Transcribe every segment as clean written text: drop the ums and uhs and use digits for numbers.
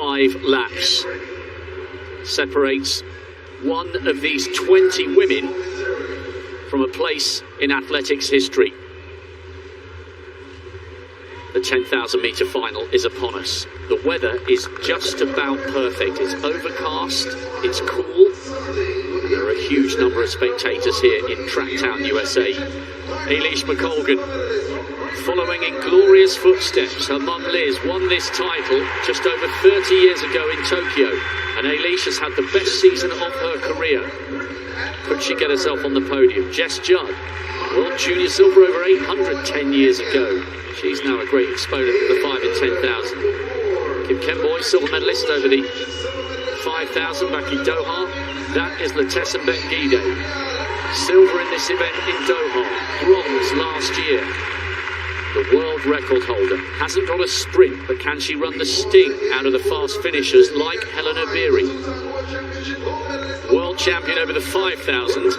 5 laps separates one of these 20 women from a place in athletics history. The 10,000 metre final is upon us. The weather is just about perfect. It's overcast, it's cool, and there are a huge number of spectators here in Tracktown, USA. Eilish McColgan, following in glorious footsteps. Her mum Liz won this title just over 30 years ago in Tokyo, and Eilish has had the best season of her career. Could she get herself on the podium? Jess Judd, World Junior Silver over 800 10 years ago. She's now a great exponent of the 5 and 10,000. Kim Kemboy, silver medalist over the 5,000 back in Doha. That is Letessenbet Gide. Silver in this event in Doha. Bronze last year. The world record holder. Hasn't got a sprint, but can she run the sting out of the fast finishers like Helena Beery? World champion over the 5,000.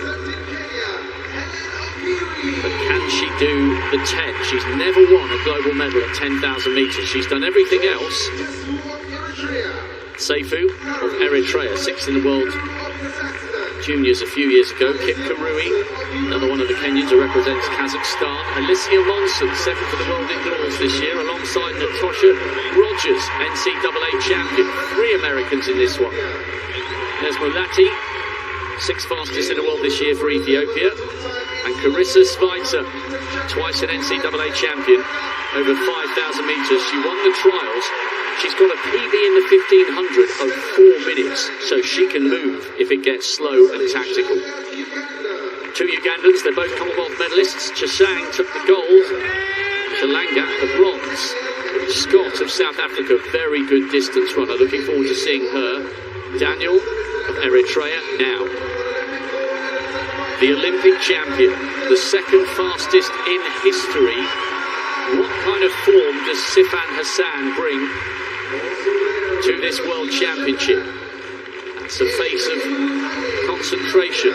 But can she do the 10? She's never won a global medal at 10,000 metres. She's done everything else. Seifu of Eritrea, 6th in the world juniors a few years ago. Kip Karui, another one of the Kenyans who represents Kazakhstan. Alicia Monson, 7th in the world indoors this year, alongside Natasha Rogers, NCAA champion. 3 Americans in this one. There's Mulati, 6th fastest in the world this year for Ethiopia. And Carissa Schweitzer, twice an NCAA champion, over 5,000 metres. She won the trials. She's got a PB in the 1500 of 4 minutes, so she can move if it gets slow and tactical. 2 Ugandans, they're both Commonwealth medalists. Chesang took the gold, Chalanga the bronze. Scott of South Africa, very good distance runner. Looking forward to seeing her. Daniel of Eritrea now. The Olympic champion, the 2nd fastest in history. What kind of form does Sifan Hassan bring to this World Championship? That's a face of concentration.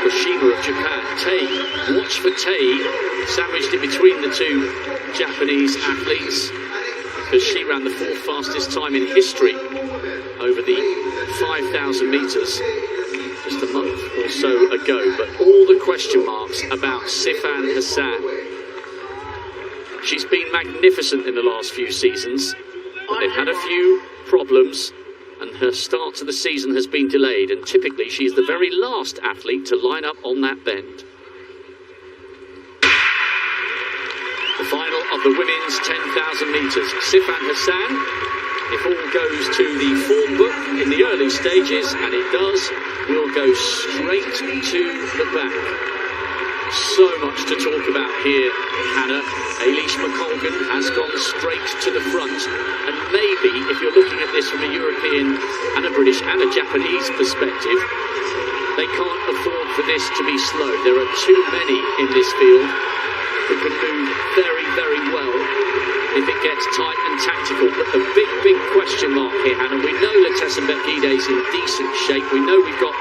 Kushima of Japan. Tei, watch for Tei, sandwiched in between the 2 Japanese athletes, because she ran the 4th fastest time in history over the 5,000 metres. Just a month or so ago, but all the question marks about Sifan Hassan. She's been magnificent in the last few seasons, but they've had a few problems, and her start to the season has been delayed, and typically she's the very last athlete to line up on that bend. The final of the women's 10,000 metres. Sifan Hassan, if all goes to the form book in the early stages, and it does, will go straight to the back. So much to talk about here, Hannah. Eilish McColgan has gone straight to the front. And maybe, if you're looking at this from a European and a British and a Japanese perspective, they can't afford for this to be slow. There are too many in this field who can move very, very well if it gets tight and tactical. But the big question mark here, Hannah, we know Letessenbet Gide's in decent shape. We know we've got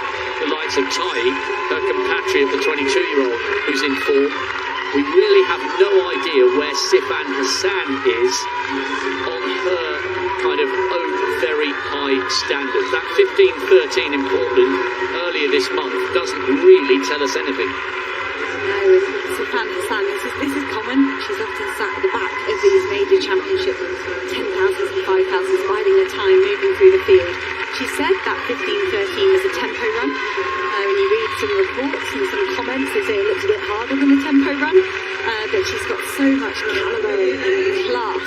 the likes of Tai, her compatriot, the 22-year-old, who's in form. We really have no idea where Sifan Hassan is on her kind of own very high standards. That 15:13 in Portland earlier this month doesn't really tell us anything. No, Sifan Hassan, this is common. She's often sat at the back of these major championship 10,000s and 5,000s, biding her time, moving through the field. She said that 15:13 was a tempo run. When you read some reports and some comments, they say it looks a bit harder than a tempo run, but she's got so much calibre and class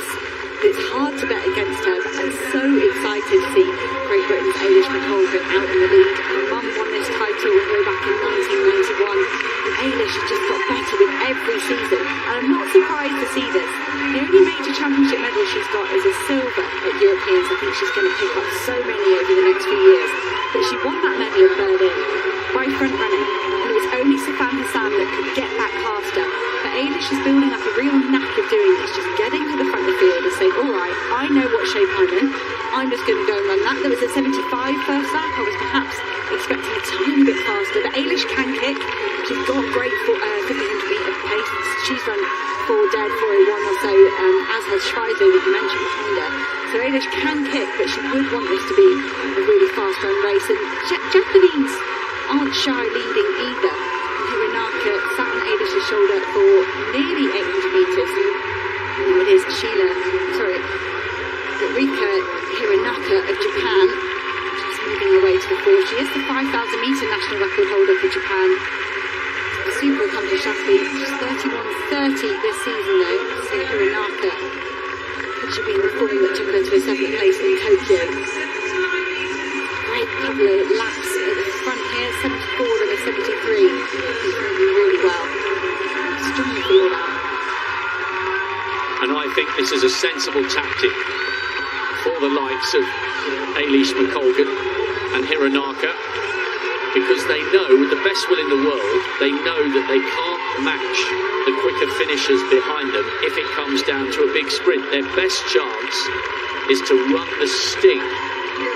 that it's hard to bet against her. But I'm so excited to see Great Britain's Eilish McColgan out in the lead. Her mum won this title way back in 1991, and Eilish has just got better with every season, and I'm not surprised to see this. The only major championship medal she's got is a silver at Europeans. I think she's going to pick up so many over the next few years, but she won that medal in Berlin by front running, and it was only Sifan Hassan that could get back past her. But Eilish is building up a real knack of doing this, just getting to the front of the field and saying, all right, I know what shape I'm in, I'm just going to go and run that. There was a 75 first lap. I was perhaps expecting a tiny bit faster, but Eilish can kick. She's got great 1500 metre pace. She's run 4 dead, 401 or so, as has Schweizer, that you mentioned behind her. So Eilish can kick, but she would want this to be a really fast-run race. And Japanese aren't shy leading either. Hironaka sat on Eilish's shoulder for nearly 800 metres. Now it is Rika Hironaka of Japan just moving away to the fore. She is the 5,000-metre national record holder for Japan. A super accomplished athlete. She's 31.30 this season though. So Hironaka could she be in the form that took her to a 7th place in Tokyo. Great couple of laps at the front here, 74 and a 73. She's moving really well. Strong field out. And I think this is a sensible tactic for the likes of Eilish McColgan and Hironaka, because they know, with the best will in the world, they know that they can't match the quicker finishers behind them if it comes down to a big sprint. Their best chance is to run the sting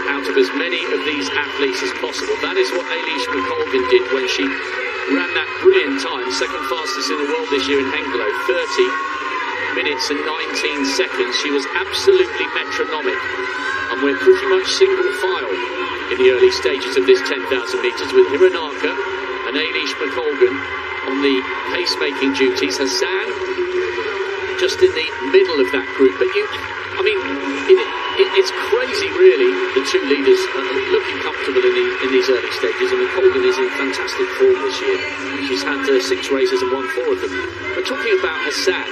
out of as many of these athletes as possible. That is what Eilish McColgan did when she ran that brilliant time, second fastest in the world this year in Hengelo, 30 minutes and 19 seconds. She was absolutely metronomic, and we're pretty much single file in the early stages of this 10,000 metres with Hironaka and Eilish McColgan on the pacemaking duties. Hassan just in the middle of that group, but it's crazy really. The two leaders are looking comfortable in these early stages, and McColgan is in fantastic form this year. She's had 6 races and won 4 of them. But talking about Hassan,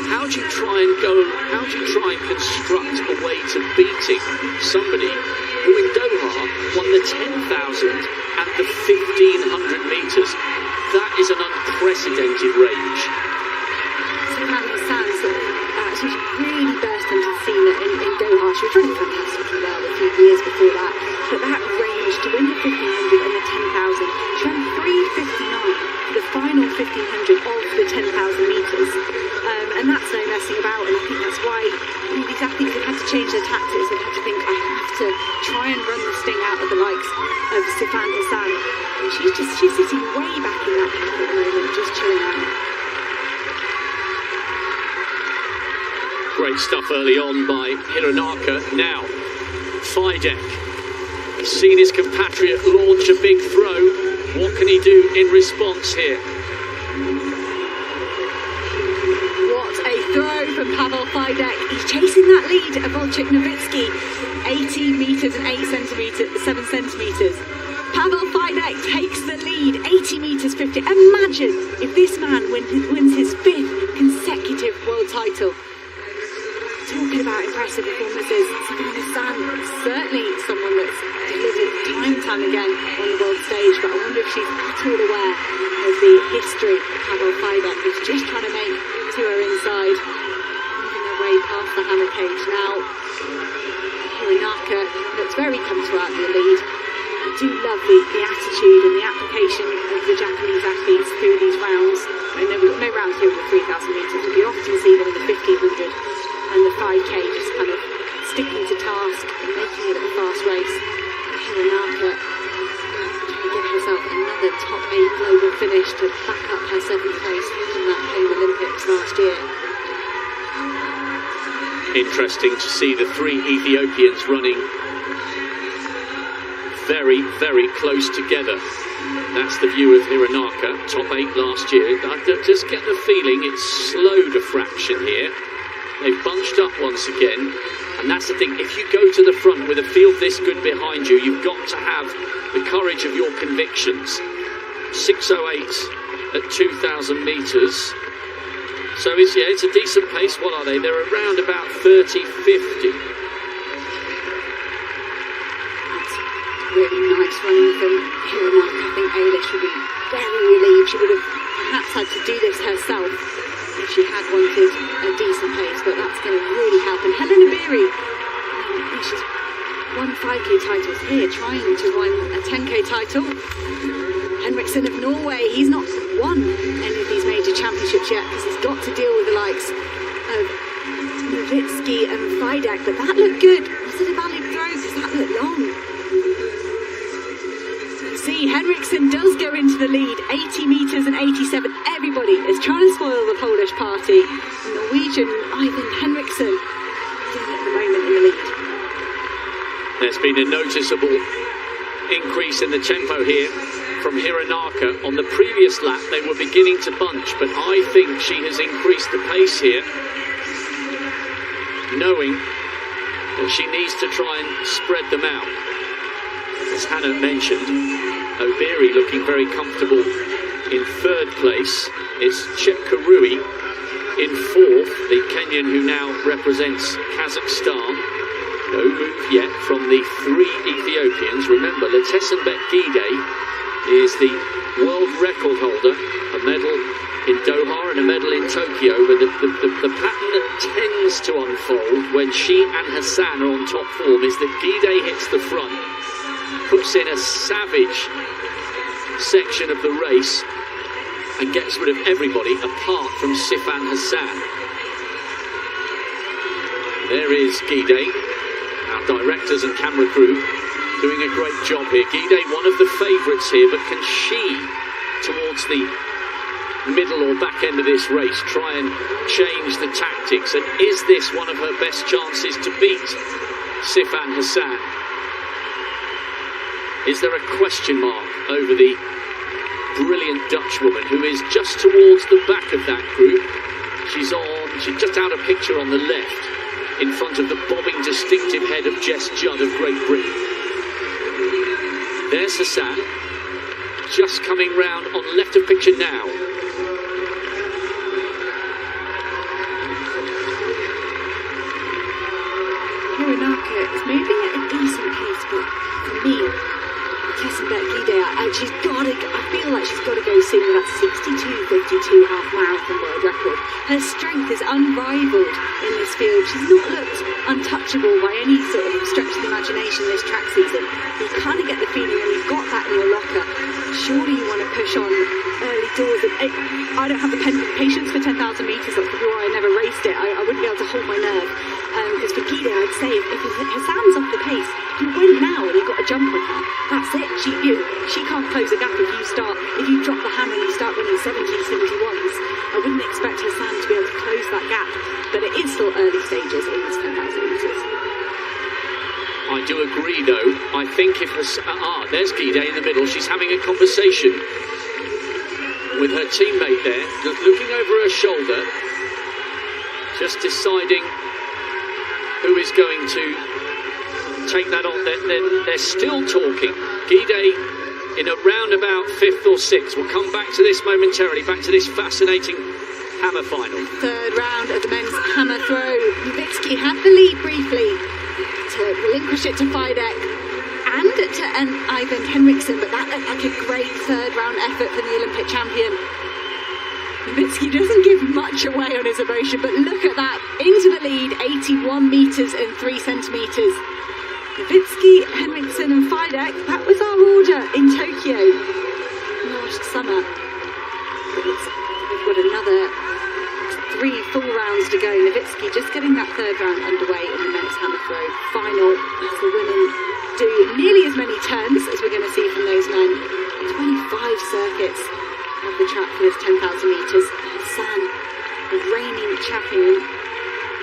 how do you try and construct a way to beating somebody who in Doha won the 10,000 and the 1,500 metres? That is an unprecedented range. Hassan, she really burst into the scene in Doha. She was running fantastically well a few years before that. But that range to win the 1,500 and the 10,000, she ran 3:59 for the final 1,500 of the 10,000 metres. And that's no messing about, and I think that's why these athletes have had to change their tactics. They've had to think, I have to try and run the sting out of the likes of Sifan Hassan. And she's sitting way back in that pack at the moment, just chilling out. Great stuff early on by Hironaka. Now, Fidek. He's seen his compatriot launch a big throw. What can he do in response here? Throw from Pavel Fidek. He's chasing that lead of Wojciech Nowicki, 80 metres and 7 centimetres. Pavel Fidek takes the lead, 80 metres 50. Imagine if this man wins his 5th consecutive world title. Talking about impressive performances, Sifan Hassan, certainly someone that's delivered time and time again on the world stage, but I wonder if she's at all aware of the history of Pavel Fidek, who's just trying to make to her inside, moving her way past the hammer cage. Now, Hironaka looks very comfortable out in the lead. I do love the attitude and the application of the Japanese athletes through these rounds. I mean, no rounds here with 3,000 metres, but you often see them in the 1,500 and the 5K just kind of sticking to task and making it a fast race. Hironaka trying to get herself another top 8 global finish to back up her 7th place from that home Olympics last year. Interesting to see the 3 Ethiopians running very, very close together. That's the view of Hironaka, top 8 last year. I just get the feeling it's slowed a fraction here. They've bunched up once again, and that's the thing. If you go to the front with a field this good behind you, you've got to have the courage of your convictions. 6:08 at 2,000 metres. So it's a decent pace. What are they? They're around about 30:50. Really nice running from Hironaka. I think Eilish would be very relieved. She would have perhaps had to do this herself if she had wanted a decent pace, but that's going to really help. And Helena Beery, she's won 5K titles here, trying to win a 10K title. Henriksen of Norway, he's not won any of these major championships yet because he's got to deal with the likes of Nowicki and Fidek, but that looked good. Was it a valid throw? Because that looked long. See, Henriksen does go into the lead, 80 metres and 87. Everybody is trying to spoil the Polish party. Norwegian Ivan Henriksen doing it at the moment in the lead. There's been a noticeable increase in the tempo here from Hironaka. On the previous lap they were beginning to bunch, but I think she has increased the pace here, knowing that she needs to try and spread them out. As Hannah mentioned, Obiri looking very comfortable in third place. It's Chepkurui in fourth, the Kenyan who now represents Kazakhstan. No move yet from the three Ethiopians. Remember, Letesembet Gide is the world record holder, a medal in Doha and a medal in Tokyo, but the pattern that tends to unfold when she and Hassan are on top form is that Gide hits the front, puts in a savage section of the race and gets rid of everybody apart from Sifan Hassan. There is Gide, our directors and camera crew doing a great job here. Gide, one of the favourites here, but can she, towards the middle or back end of this race, try and change the tactics? And is this one of her best chances to beat Sifan Hassan? Is there a question mark over the brilliant Dutch woman who is just towards the back of that group? She's just out of picture on the left, in front of the bobbing distinctive head of Jess Judd of Great Britain. There's Hassan, just coming round on left of picture now. Hironaka is moving at a decent pace, but for me, Letesembet Gide, she's got to. I feel like she's got to go soon with that 62.52 half marathon world record. Her strength is unrivaled in this field. She's not looked untouchable by any sort of stretch of the imagination this track season. You kind of get the feeling when you've got that in your locker, surely you want to push on early doors. And I don't have the patience for 10,000 metres. That's probably why I never raced it. I wouldn't be able to hold my nerve. Because for Gide, I'd say if Hassan's off the pace, you win now and you've got a jump on her. That's it. She can't close a gap if you drop the hammer and you start running 70s, 71s. I wouldn't expect Hassan to be able to close that gap, but it is still early stages in this 10,000 metres. I do agree, though. I think if there's Gide in the middle. She's having a conversation with her teammate there, looking over her shoulder, just deciding who is going to take that on. They're still talking. Gide in a roundabout fifth or sixth. We'll come back to this momentarily, back to this fascinating hammer final. Third round of the men's hammer throw. Nowitzki had the lead briefly to relinquish it to Fidek and to Ivan Henriksson, but that looked like a great third round effort from the Olympic champion. Nowitzki doesn't give much away on his emotion, but look at that, into the lead, 81 metres and 3 centimetres. Nowitzki, Henriksson and Fidek, that was our order in Tokyo last summer. But we've got another 3 full rounds to go. Nowitzki just getting that third round underway in the men's hammer throw final, as the women do nearly as many turns as we're going to see from those men. 25 circuits of the track for this 10,000 metres. Hassan, the reigning champion,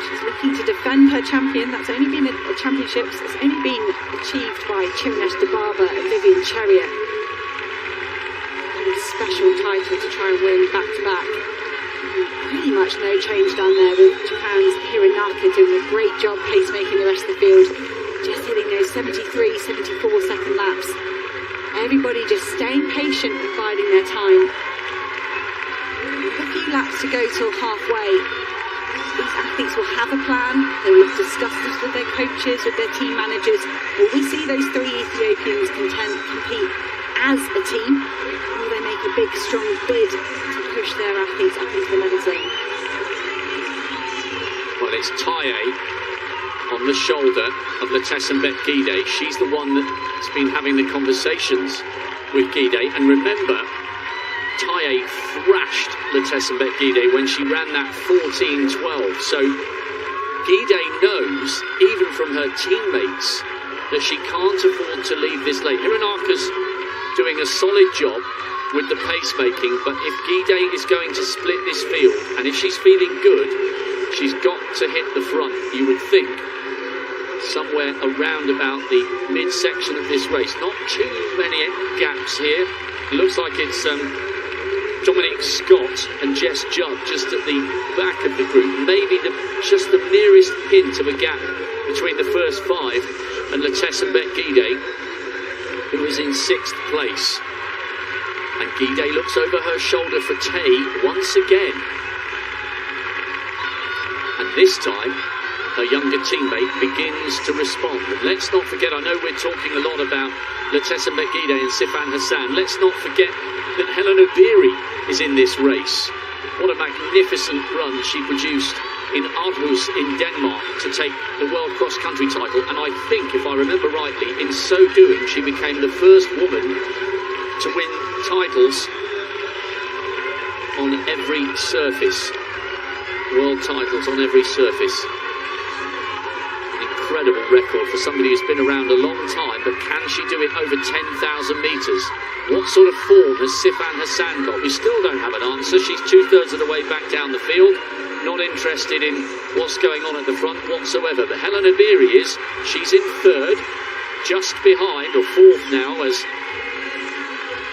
she's looking to defend her champion. That's only been a championships. It's only been achieved by Chirinesh Dibaba and Vivian Cherier. A special title to try and win back to back. Pretty much no change down there with Japan's Hironaka doing a great job pacemaking the rest of the field. Just hitting those 73, 74 second laps. Everybody just staying patient and biding their time. A few laps to go till halfway. These athletes will have a plan. They will have discussed this with their coaches, with their team managers. Will we see those 3 Ethiopians compete as a team? Will they make a big, strong bid to push their athletes up into the medal zone? Well, it's Taye on the shoulder of Letesembet Gide. She's the one that's been having the conversations with Gide. And remember, Taye thrashed Letesembet Gide when she ran that 14.12. So Gide knows, even from her teammates, that she can't afford to leave this late. Hironaka's doing a solid job with the pacemaking, but if Gide is going to split this field, and if she's feeling good, she's got to hit the front, you would think, somewhere around about the midsection of this race. Not too many gaps here. It looks like it's Dominic Scott and Jess Judd just at the back of the group. Maybe just the merest hint of a gap between the first five and Letessenbet Gide, who is in 6th place. And Gide looks over her shoulder for Tay once again. And this time, her younger teammate begins to respond. And let's not forget, I know we're talking a lot about Letessenbet Gide and Sifan Hassan. Let's not forget that Helen Obiri is in this race. What a magnificent run she produced in Aarhus in Denmark to take the World Cross Country title. And I think, if I remember rightly, in so doing, she became the first woman to win titles on every surface. World titles on every surface. An incredible record for somebody who's been around a long time, but can she do it over 10,000 metres? What sort of form has Sifan Hassan got? We still don't have an answer. She's 2/3 of the way back down the field, not interested in what's going on at the front whatsoever. But Helen Obiri is. She's in 3rd, just behind, or 4th now, as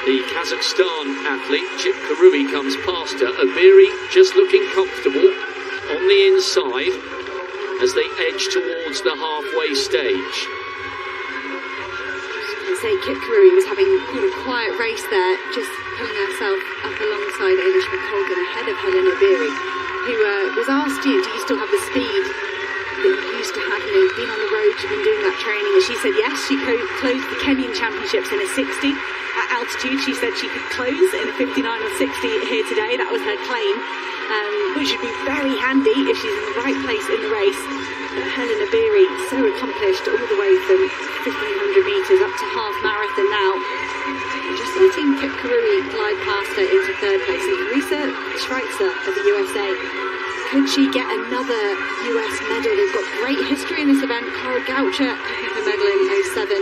the Kazakhstan athlete, Chip Karui, comes past her. Obiri just looking comfortable on the inside as they edge towards the halfway stage. Say Kip Karui was having quite a quiet race there, just pulling herself up alongside Eilish McColgan ahead of Helen Obiri, who was asked, do you still have the speed that you used to have? You've been on the road, you've been doing that training. And she said yes, she closed the Kenyan Championships in a 60 at altitude. She said she could close in a 59 or 60 here today. That was her claim, which would be very handy if she's in the right place in the race. But Helen Obiri, so accomplished all the way from 1,500 metres up to half marathon now. Just letting Kip Karui glide past her into 3rd place. And Carissa Schweitzer of the USA, could she get another US medal? They've got great history in this event. Cara Goucher picking up a medal in 07.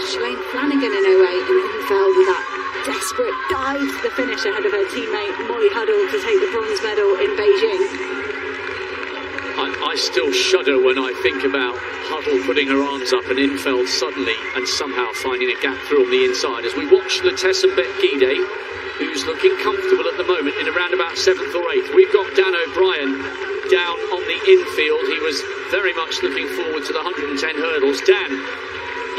Shalane Flanagan in 08, and Infeld with that desperate dive to the finish ahead of her teammate Molly Huddle to take the bronze medal in Beijing. I still shudder when I think about Huddle putting her arms up and Infeld suddenly and somehow finding a gap through on the inside. As we watch Letessenbet Gide, who's looking comfortable at the moment in around about 7th or 8th. We've got Dan O'Brien down on the infield. He was very much looking forward to the 110 hurdles. Dan,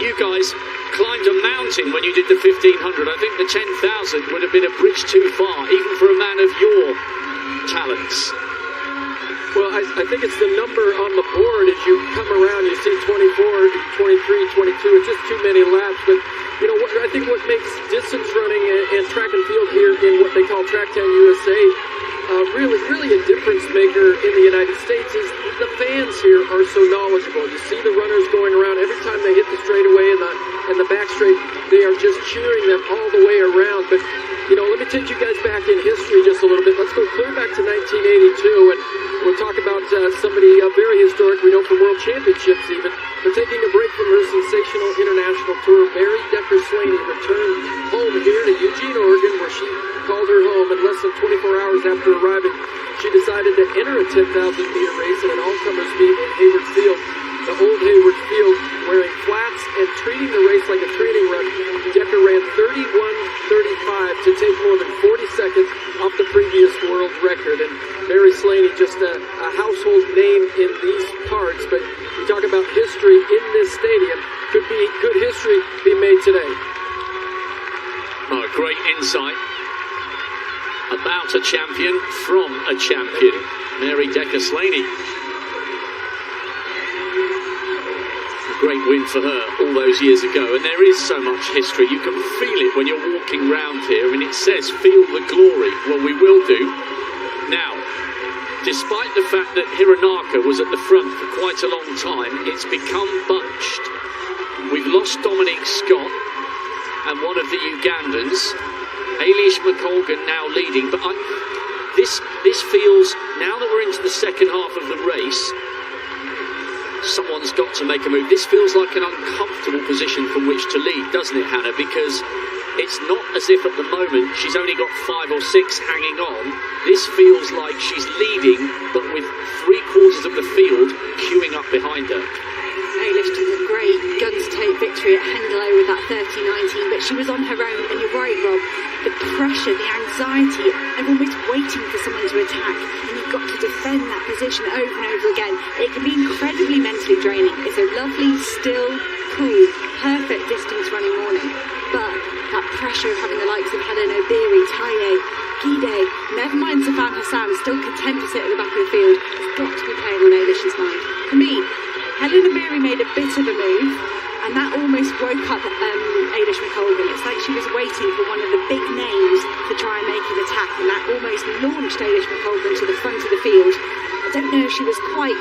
you guys climbed a mountain when you did the 1,500. I think the 10,000 would have been a bridge too far, even for a man of your talents. Well, I think it's the number on the board. As you come around, you see 24, 23, 22. It's just too many laps. But, you know, I think what makes distance running and track and field here in what they call Track 10 USA really a difference maker in the United States is the fans here are so knowledgeable. You see the runners going around every time they hit the straightaway and the back straight. They are just cheering them all the way around. But, you know, let me take you guys back in history just a little bit. Let's go clear back to 1982, and we'll talk about somebody very historic, we know from World Championships even, but taking a break from her sensational international tour. Mary Decker-Slaney returned home here to Eugene, Oregon, where she called her home, and less than 24 hours after arriving, she decided to enter a 10,000-meter race in an all-comers meet in Hayward Field. The old Hayward Field, wearing flats and treating the race like a training run. Decker ran 31:35 to take more than 40 seconds off the previous world record. And Mary Slaney, just a household name in these parts. But you talk about history in this stadium. Could be good history be made today. Oh, great insight about a champion from a champion, Mary Decker-Slaney. Great win for her all those years ago, and there is so much history. You can feel it when you're walking round here, and it says feel the glory. Well, we will do. Now, despite the fact that Hironaka was at the front for quite a long time, it's become bunched. We've lost Dominic Scott and one of the Ugandans. Eilish McColgan now leading, but this feels, now that we're into the second half of the race, someone's got to make a move. This feels like an uncomfortable position from which to lead, doesn't it, Hannah? Because it's not as if at the moment she's only got 5 or 6 hanging on. This feels like she's leading, but with 3/4 of the field queuing up behind her. Eilish took a great guns-to-tape victory at Hengelo with that 30-19, but she was on her own, and you're right, Rob. The pressure, the anxiety, everyone was waiting for someone to attack, and you've got to defend that position over and over again. It can be incredibly mentally draining. It's a lovely, still, cool, perfect distance running morning, but that pressure of having the likes of Helen Obiri, Taye, Gide, never mind Sifan Hassan, still content to sit at the back of the field, has got to be playing on Eilish's mind. For me, Helen Obiri made a bit of a move, and that almost woke up Eilish McColgan. It's like she was waiting for one of the big names to try and make an attack, and that almost launched Eilish McColgan to the front of the field. I don't know if she was quite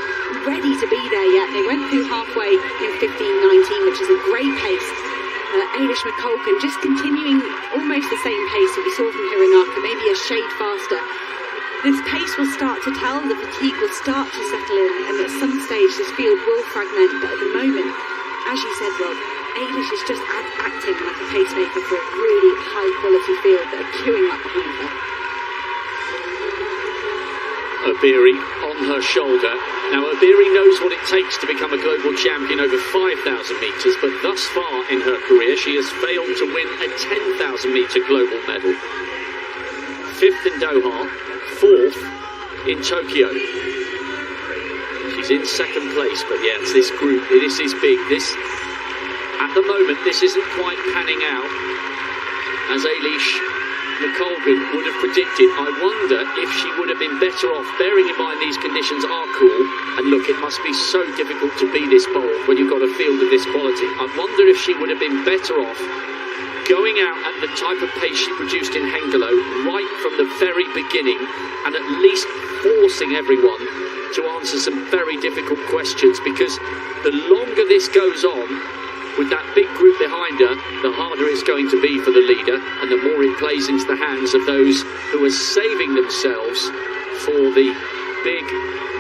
ready to be there yet. They went through halfway in 15-19, which is a great pace. Eilish McColgan just continuing almost the same pace that we saw from Hironaka, maybe a shade faster. This pace will start to tell, the fatigue will start to settle in, and at some stage this field will fragment, but at the moment, as you said, Rob, Eilish is just acting like a pacemaker for a really high-quality field that are queuing up behind her. Obiri on her shoulder. Now, Obiri knows what it takes to become a global champion over 5,000 metres, but thus far in her career, she has failed to win a 10,000-metre global medal. 5th in Doha, 4th in Tokyo. She's in 2nd place, but yeah, it's this group. This is big. At the moment, this isn't quite panning out as Eilish McColgan would have predicted. I wonder if she would have been better off, bearing in mind these conditions are cool, and look, it must be so difficult to be this bold when you've got a field of this quality. I wonder if she would have been better off going out at the type of pace she produced in Hengelo right from the very beginning, and at least forcing everyone to answer some very difficult questions, because the longer this goes on, with that big group behind her, the harder it's going to be for the leader, and the more it plays into the hands of those who are saving themselves for the big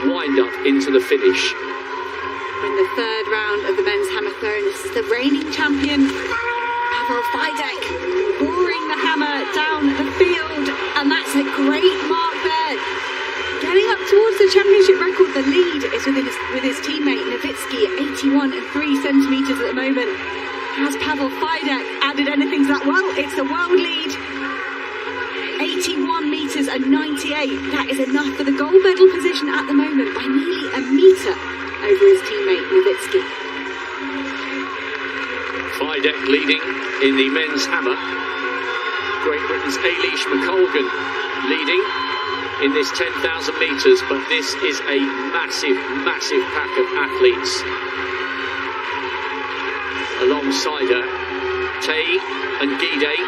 wind-up into the finish. In the 3rd round of the men's hammer throw, this is the reigning champion, Pavel Fidek, boring the hammer down the field, and that's a great mark there. Getting up towards the championship record, the lead is with his teammate Nowitzki at 81 and 3 centimetres at the moment. Has Pavel Fidek added anything to that? Well, it's the world lead. 81 metres and 98. That is enough for the gold medal position at the moment by nearly a metre over his teammate Nowitzki. Fidek leading in the men's hammer. Great Britain's Eilish McColgan leading in this 10,000 metres, but this is a massive, massive pack of athletes alongside her. Tay and Gide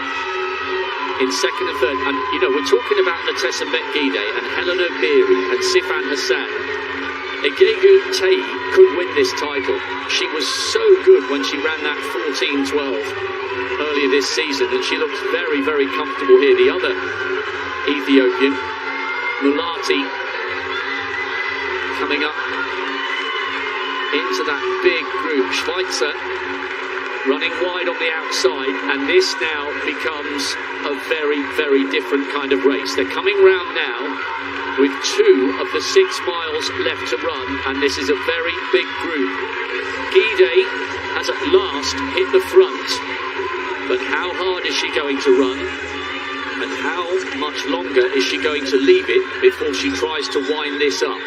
in 2nd and 3rd, and you know, we're talking about Blet Gide and Helen Obiri and Sifan Hassan. Egegu Tay could win this title. She was so good when she ran that 14-12 earlier this season, and she looks very, very comfortable here. The other Ethiopian, Mulati, coming up into that big group. Schweitzer running wide on the outside, and this now becomes a very, very different kind of race. They're coming round now with 2 of the 6 miles left to run, and this is a very big group. Gide has at last hit the front, but how hard is she going to run? And how much longer is she going to leave it before she tries to wind this up?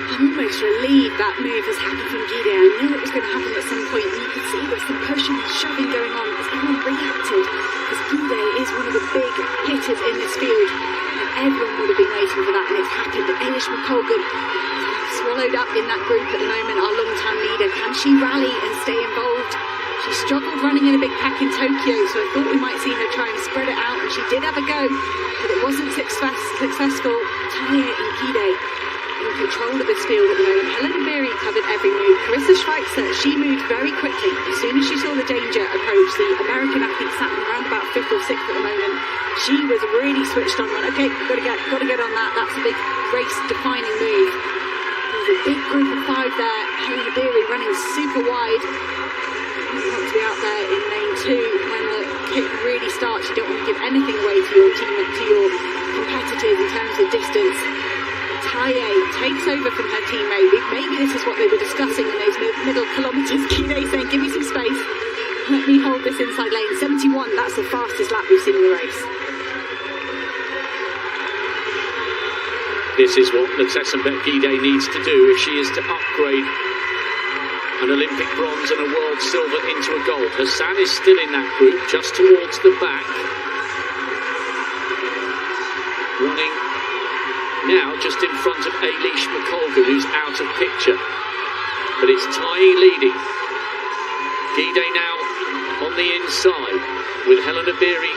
I'm almost relieved that move has happened from Gide. I knew it was going to happen at some point, and you could see there's some pushing and shoving going on as everyone reacted, because Gide is one of the big hitters in this field, and everyone would have been waiting for that, and it's happened. Eilish McColgan swallowed up in that group at the moment, our long-term leader. Can she rally and stay involved? She struggled running in a big pack in Tokyo, so I thought we might see her try and spread it out, and she did have a go, but it wasn't successful. Taye and Gide in control of this field at the moment. Helen Obiri covered every move. Carissa Schweitzer, she moved very quickly. As soon as she saw the danger approach, the American athlete sat around about 5th or 6th at the moment. She was really switched on. Went, okay, got to get on that. That's a big race-defining move. There's a big group of 5 there. Helen Obiri running super wide. Not to be out there in lane 2 when the kick really starts. You don't want to give anything away to your team, to your competitors in terms of distance. Taye takes over from her teammate. Maybe this is what they were discussing in those middle kilometres. Guidé saying, give me some space. Let me hold this inside lane. 71, that's the fastest lap we've seen in the race. This is what Letessenbet Guidé needs to do if she is to upgrade an Olympic bronze and a world silver into a gold. Hassan is still in that group, just towards the back. Running now just in front of Eilish McColgan, who's out of picture. But it's Taye leading. Guidé now on the inside, with Helena Beery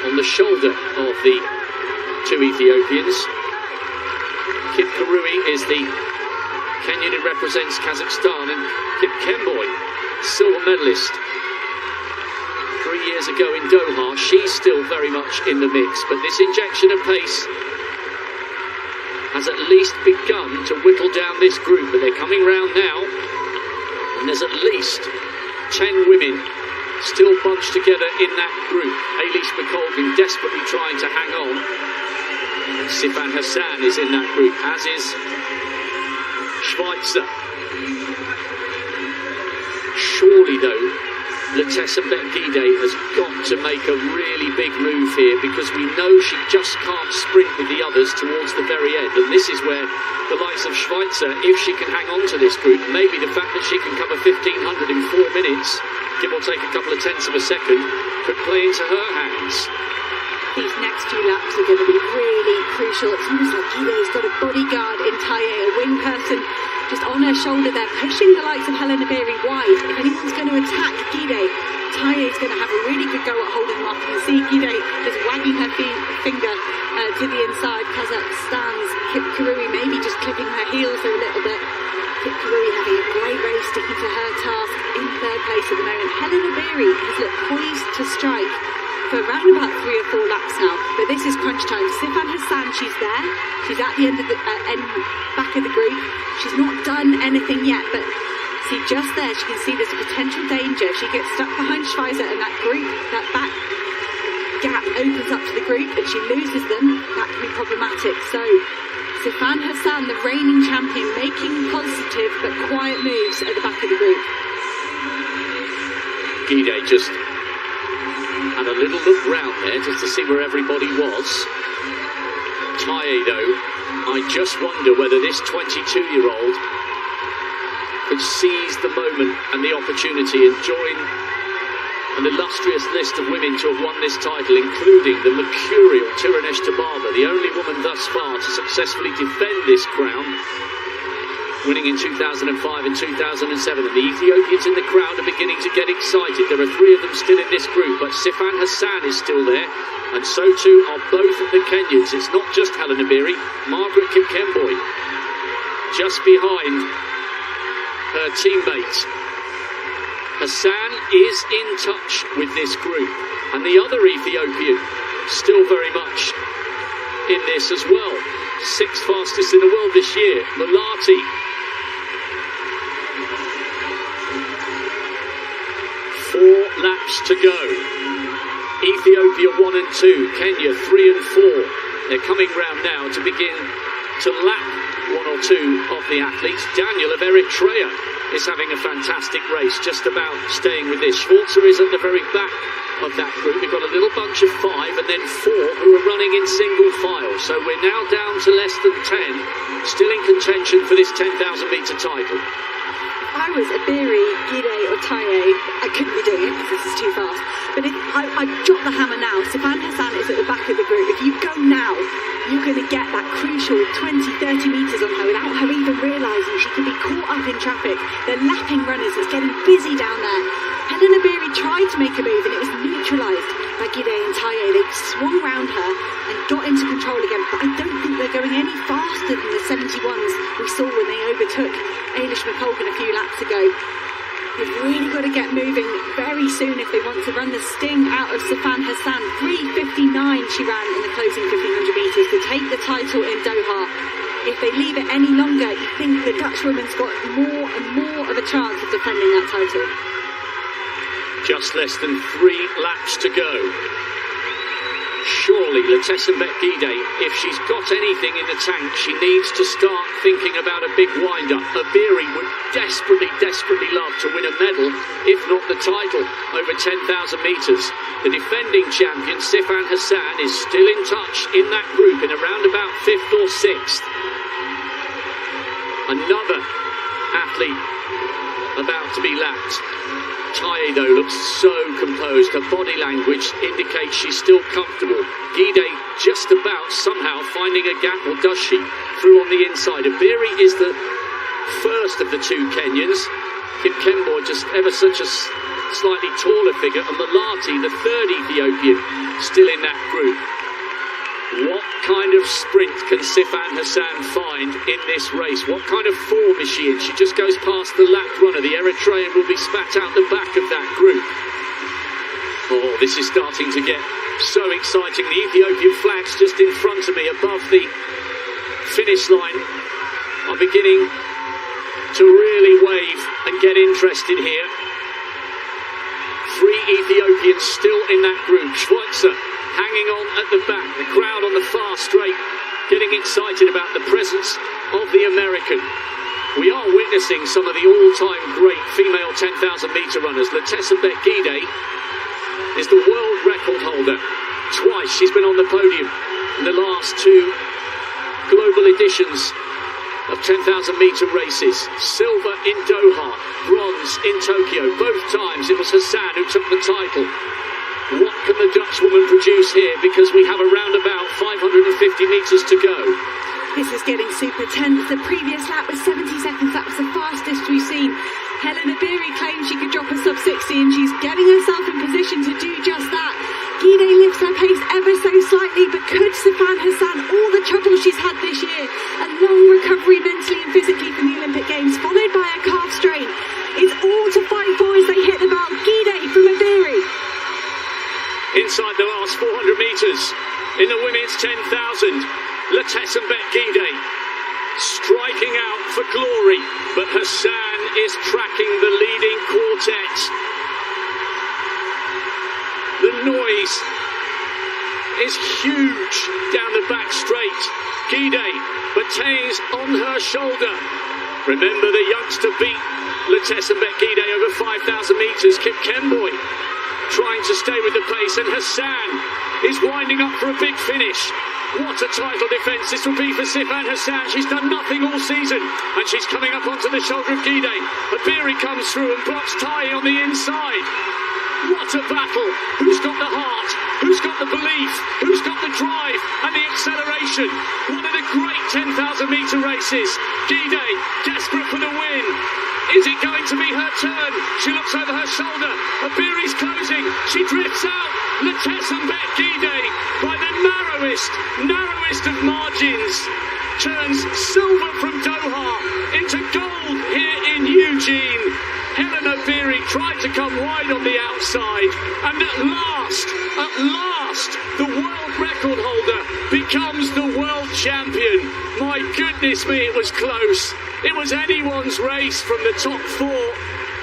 on the shoulder of the two Ethiopians. Kip Karui is the Kenyan who represents Kazakhstan, and Kip Kemboy, silver medalist 3 years ago in Doha. She's still very much in the mix, but this injection of pace has at least begun to whittle down this group. But they're coming round now, and there's at least 10 women still bunched together in that group. Eilish McColgan desperately trying to hang on. Sifan Hassan is in that group, as is Schweitzer. Surely, though, Letessenbet Guidé has got to make a really big move here, because we know she just can't sprint with the others towards the very end. And this is where the likes of Schweitzer, if she can hang on to this group, maybe the fact that she can cover 1500 in 4 minutes, give or take a couple of tenths of a second, could play into her hands. These next two laps are going to be really crucial. It's almost like Guidé's got a bodyguard in Taye, a wing person just on her shoulder there, pushing the likes of Helena Beery wide. If anyone's going to attack Guidé, Taye's going to have a really good go at holding them off. You can see Guidé just wagging her finger to the inside. Kazakhstan's Kip Karui maybe just clipping her heels a little bit. Kip Karui having a great race, sticking to her task in third place at the moment. Helena Beery has looked poised to strike for around about 3 or 4 laps now, but this is crunch time. Sifan Hassan, she's there. She's at the end of the back of the group. She's not done anything yet, but see just there, she can see there's a potential danger. She gets stuck behind Schweizer, and that group, that back gap opens up to the group, and she loses them. That can be problematic. So Sifan Hassan, the reigning champion, making positive but quiet moves at the back of the group. Guidé just had a little look round there just to see where everybody was. Taye, though, I just wonder whether this 22-year-old could seize the moment and the opportunity and join an illustrious list of women to have won this title, including the mercurial Tirunesh Tababa, the only woman thus far to successfully defend this crown, winning in 2005 and 2007. And the Ethiopians in the crowd are beginning to get excited. There are 3 of them still in this group, but Sifan Hassan is still there, and so too are both of the Kenyans. It's not just Helena Beery, Margaret Kipkemboi just behind her teammate. Hassan is in touch with this group, and the other Ethiopian still very much in this as well. 6th fastest in the world this year, Mulati. 4 laps to go. Ethiopia 1 and 2, Kenya 3 and 4. They're coming round now to begin to lap 1 or 2 of the athletes. Daniel of Eritrea is having a fantastic race, just about staying with this. Schwarzer is at the very back of that group. We've got a little bunch of 5 and then 4 who are running in single file. So we're now down to less than 10, still in contention for this 10,000 metre title. If I was a Beery, Guidé or Taye, I couldn't be doing it because this is too fast. But if I'd drop the hammer now. Sifan Hassan is at the back of the group. If you go now, you're going to get that crucial 20, 30 metres on her without her even realising she could be caught up in traffic. They're lapping runners. It's getting busy down there. Helena Beery tried to make a move and it was neutralised by Guidé and Taye. They swung round her and got into control again, but I don't think they're going any faster than the 71s we saw when they overtook Eilish McColgan a few laps ago. They've really got to get moving very soon if they want to run the sting out of Sifan Hassan. 3:59 she ran in the closing 1500 metres to take the title in Doha. If they leave it any longer, you think the Dutch woman's got more and more of a chance of defending that title. Just less than 3 laps to go. surely Letessenbet Gide, if she's got anything in the tank, she needs to start thinking about a big wind-up. Abiri would desperately, desperately love to win a medal, if not the title, over 10,000 metres. The defending champion, Sifan Hassan, is still in touch in that group in around about 5th or 6th. Another athlete about to be lapped. Taye, though, looks so composed. Her body language indicates she's still comfortable. Gide just about somehow finding a gap, or does she? Through on the inside. Abiri is the first of the two Kenyans. Kipkemboy just ever such a slightly taller figure. And Malati, the third Ethiopian, still in that group. What kind of sprint can Sifan Hassan find in this race? What kind of form is she in? She just goes past the lap runner. The Eritrean will be spat out the back of that group. Oh, this is starting to get so exciting. The Ethiopian flags just in front of me above the finish line are beginning to really wave and get interested here. 3 Ethiopians still in that group. Schweitzer hanging on at the back, the crowd on the far straight getting excited about the presence of the American. We are witnessing some of the all-time great female 10,000 metre runners. Letessenbet Gide is the world record holder. Twice she's been on the podium in the last 2 global editions of 10,000 metre races. Silver in Doha, bronze in Tokyo. Both times it was Hassan who took the title. What can the Dutch woman produce here? Because we have around about 550 metres to go. This is getting super tense. The previous lap was 70 seconds. That was the fastest we've seen. Helen Abiri claimed she could drop a sub 60, and she's getting herself in position to do just that. Gide lifts her pace ever so slightly, but could Sifan Hassan, all the trouble she's had this year, a long recovery mentally and physically from the Olympic Games, followed by a calf strain, is all to fight for as they hit the bell. Gide from Abiri. Inside the last 400 metres in the women's 10,000, Letessenbet Gide striking out for glory, but Hassan is tracking the leading quartet. The noise is huge down the back straight. Gide, Batains on her shoulder. Remember, the youngster beat Letessenbet Gide over 5,000 metres. Kipkemboy trying to stay with the pace, and Hassan is winding up for a big finish. What a title defence this will be for Sifan Hassan. She's done nothing all season, and she's coming up onto the shoulder of Gide. Abiri comes through and blocks Taye on the inside. What a battle. Who's got the heart? Who's got the belief? Who's got the drive and the acceleration? One of the great 10,000 metre races. Gide, desperate for the win. Is it going to be her turn? She looks over her shoulder. Abiri's closing. She drifts out. Letessenbet Gide, by the narrowest of margins, turns silver from Doha into gold here in Eugene. Helen Abiri tried to come wide on the outside, and at last, the world record holder becomes the world champion. My goodness me, it was close. It was anyone's race from the top 4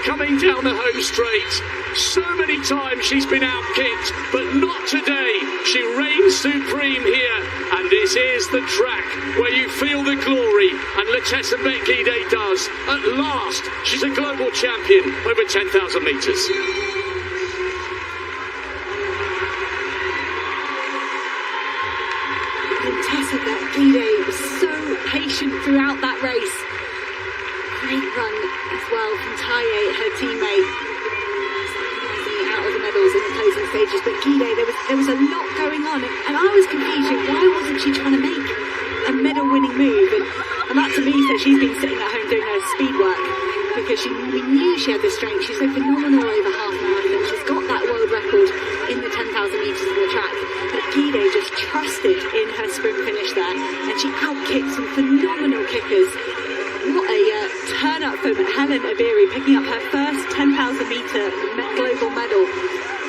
coming down the home straight. So many times she's been outkicked, but not today. She reigns supreme here, and this is the track where you feel the glory, and Letessenbet Gide does. At last, she's a global champion over 10,000 metres. Letessenbet Gide was so patient throughout that race. Great run as well from Taye, her teammate. Out of the medals in the closing stages, but Gide, there was a lot going on, and I was confused. Why wasn't she trying to make a medal-winning move? And that to me says she's been sitting at home doing her speed work, because we knew she had the strength. She's so phenomenal over half marathon. She's got that world record in the 10,000 metres of the track. But Gide just trusted in her sprint finish there, and she outkicked some phenomenal kickers. What a turn-up for Helen Abiri, picking up her first 10,000 metre global medal.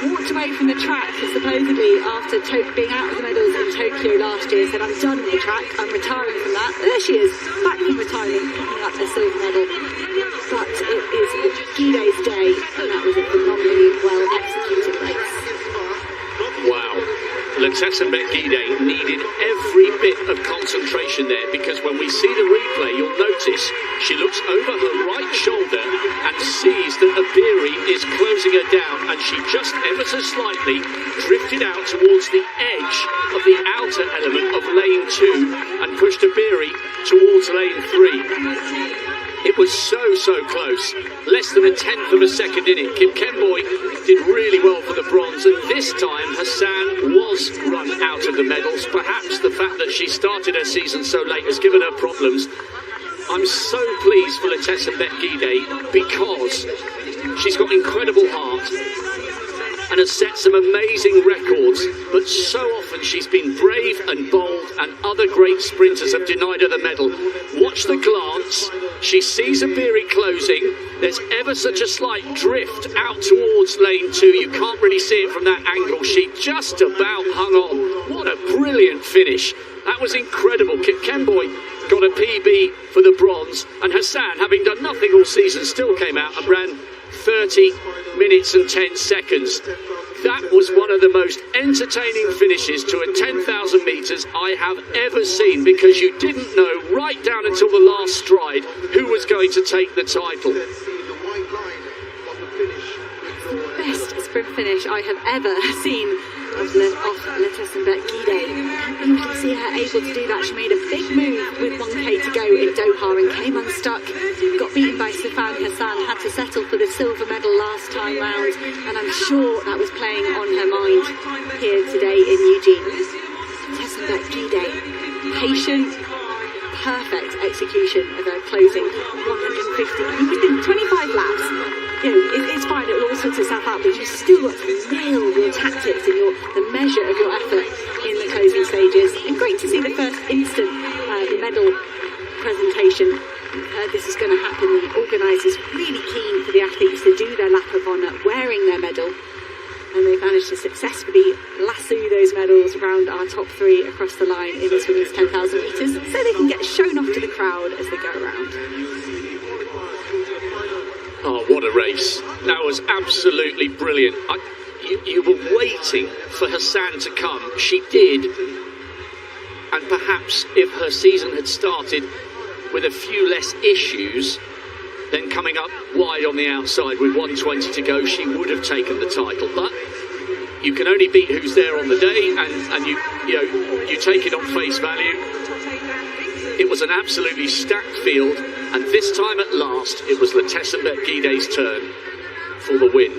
Walked away from the track, supposedly after being out of the medals in Tokyo last year, said, I'm done with the track, I'm retiring from that. There she is, back from retirement, picking up a silver medal. But it is Gide's day, and that was a phenomenally well-executed race. Wow. Letessenbet Gide needed every bit of concentration there, because when we see the replay, you'll notice she looks over her right shoulder and sees that Abiri is closing her down, and she just ever so slightly drifted out towards the edge of the outer element of lane 2 and pushed Abiri towards lane 3. It was so close, less than a tenth of a second in it. Kip Kenboy did really well for the bronze, and this time Hassan was run out of the medals. Perhaps the fact that she started her season so late has given her problems. I'm so pleased for Letessenbet Gide because she's got incredible heart and has set some amazing records, but so often she's been brave and bold, and other great sprinters have denied her the medal. Watch the glance. She sees Abiri closing. There's ever such a slight drift out towards lane 2. You can't really see it from that angle. She just about hung on. What a brilliant finish. That was incredible. Kip Kenboy got a PB for the bronze, and Hassan, having done nothing all season, still came out and ran 30 minutes and 10 seconds. That was one of the most entertaining finishes to a 10,000 metres I have ever seen, because you didn't know right down until the last stride who was going to take the title. Best sprint finish I have ever seen of Letessenbet Gide. And you can see her able to do that. She made a big move with 1k to go in Doha and came unstuck. Got beaten by Sifan Hassan, had to settle for the silver medal last time round, and I'm sure that was playing on her mind here today in Eugene. Letessenbet Gide, patient, perfect execution of her closing 150 within 25 laps. You know, it's fine, it will all sort itself out, but you've still got to nail your tactics and the measure of your effort in the closing stages. And great to see the first instant medal presentation. This is going to happen. The organisers really keen for the athletes to do their lap of honour wearing their medal, and they've managed to successfully lasso those medals around our top 3 across the line in this women's 10,000 metres, so they can get shown off to the crowd as they go around. Oh, what a race. That was absolutely brilliant. You were waiting for Hassan to come. She did. And perhaps if her season had started with a few less issues, then coming up wide on the outside with 120 to go, she would have taken the title. But you can only beat who's there on the day, and you take it on face value. It was an absolutely stacked field, and this time at last it was Letessenbet Gide's turn for the win.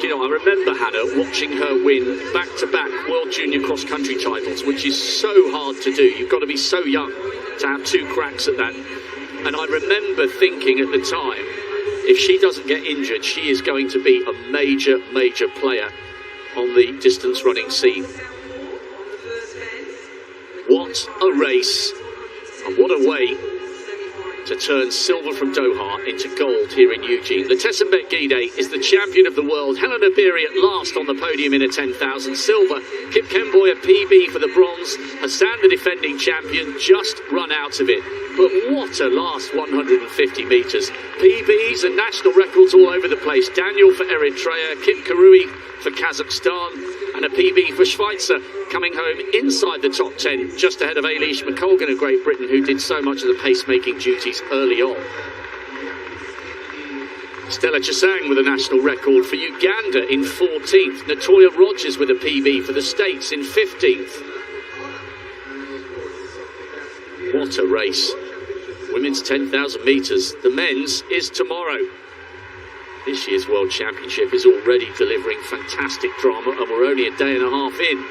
You know, I remember Hannah watching her win back-to-back World Junior Cross Country titles, which is so hard to do. You've got to be so young to have 2 cracks at that. And I remember thinking at the time, if she doesn't get injured, she is going to be a major player on the distance running scene. What a race, and what a way to turn silver from Doha into gold here in Eugene. Letessenbet Gide is the champion of the world. Helena Biri at last on the podium in a 10,000 silver. Kip Kenboy a PB for the bronze. Hassan, the defending champion, just run out of it. But what a last 150 metres. PBs and national records all over the place. Daniel for Eritrea, Kip Karui for Kazakhstan, and a PB for Schweizer, coming home inside the top 10, just ahead of Eilish McColgan of Great Britain, who did so much of the pacemaking duties early on. Stella Chesang with a national record for Uganda in 14th. Natoya Rogers with a PB for the States in 15th. What a race. Women's 10,000 metres. The men's is tomorrow. This year's World Championship is already delivering fantastic drama, and we're only a day and a half in.